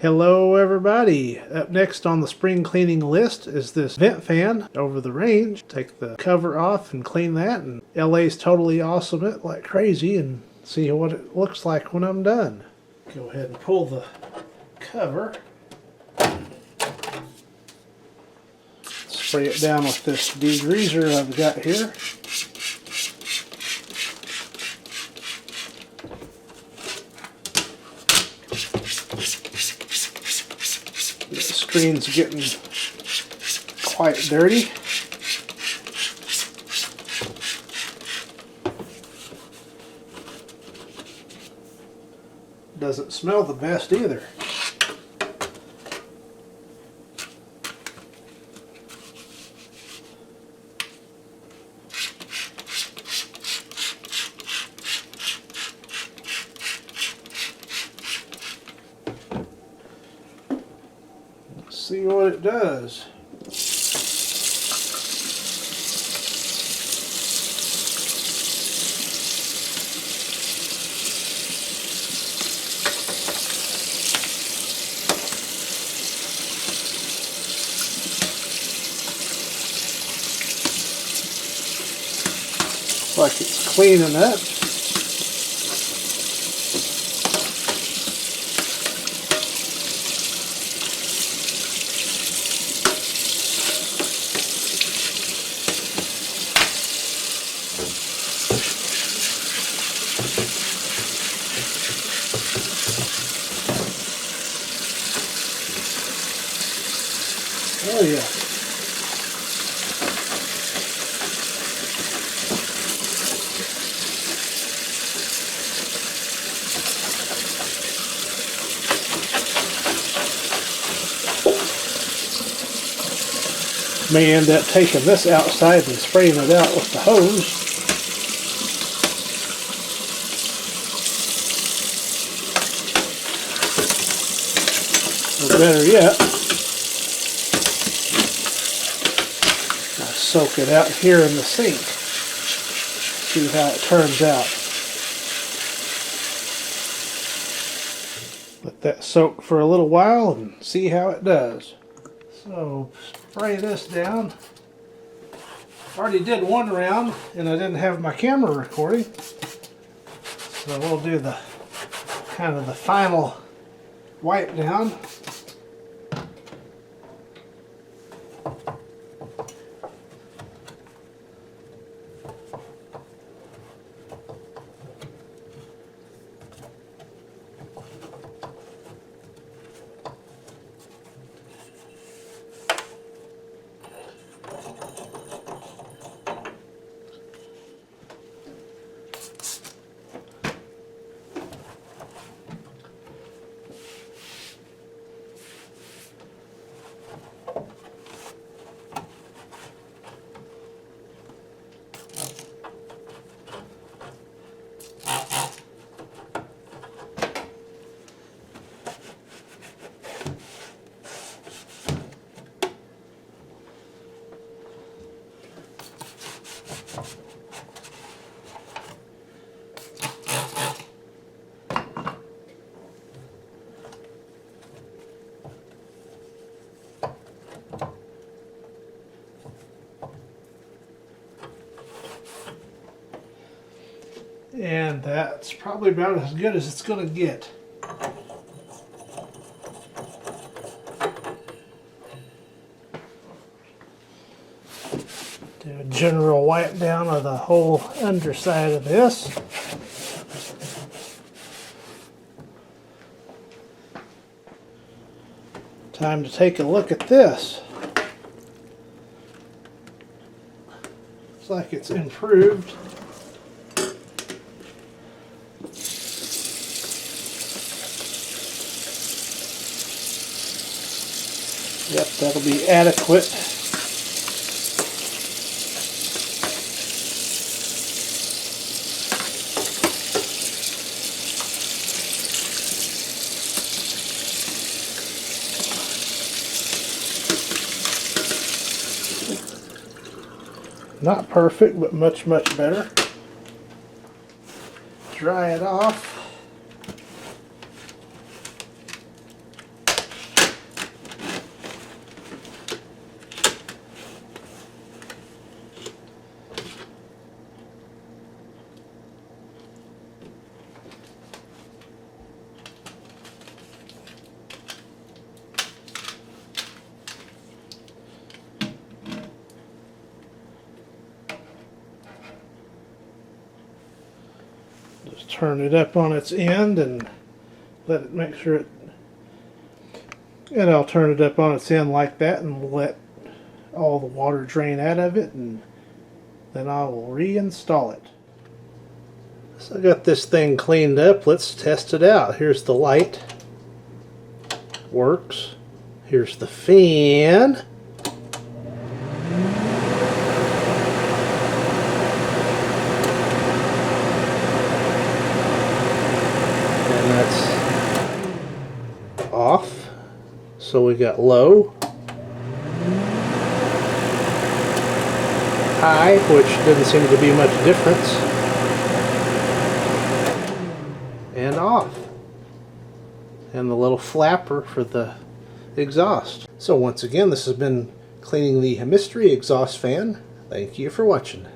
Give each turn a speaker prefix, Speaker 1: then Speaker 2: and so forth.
Speaker 1: Hello everybody! Up next on the spring cleaning list is this vent fan over the range. Take the cover off and clean that, and LA's totally awesome it like crazy, and see what it looks like when I'm done. Go ahead and pull the cover. Spray it down with this degreaser I've got here. The screen's getting quite dirty. Doesn't smell the best either. Let's see what it does. Like it's cleaning up. Oh yeah. May end up taking this outside and spraying it out with the hose. Or better yet, I'll soak it out here in the sink. See how it turns out. Let that soak for a little while and see how it does. So spray this down. Already did one round and I didn't have my camera recording. So we'll do the kind of the final wipe down. And that's probably about as good as it's going to get. Do a general wipe down of the whole underside of this. Time to take a look at this. Looks like it's improved. Yep, that'll be adequate. Not perfect, but much better. Dry it off. turn it up on its end and let it make sure it, and I'll turn it up on its end like that and let all the water drain out of it, and then I will reinstall it. So I got this thing cleaned up. Let's test it out. Here's the light. Works. Here's the fan. And that's off. So we got low, high, which didn't seem to be much difference, and off. And the little flapper for the exhaust. So once again, this has been cleaning the Mystery exhaust fan. Thank you for watching.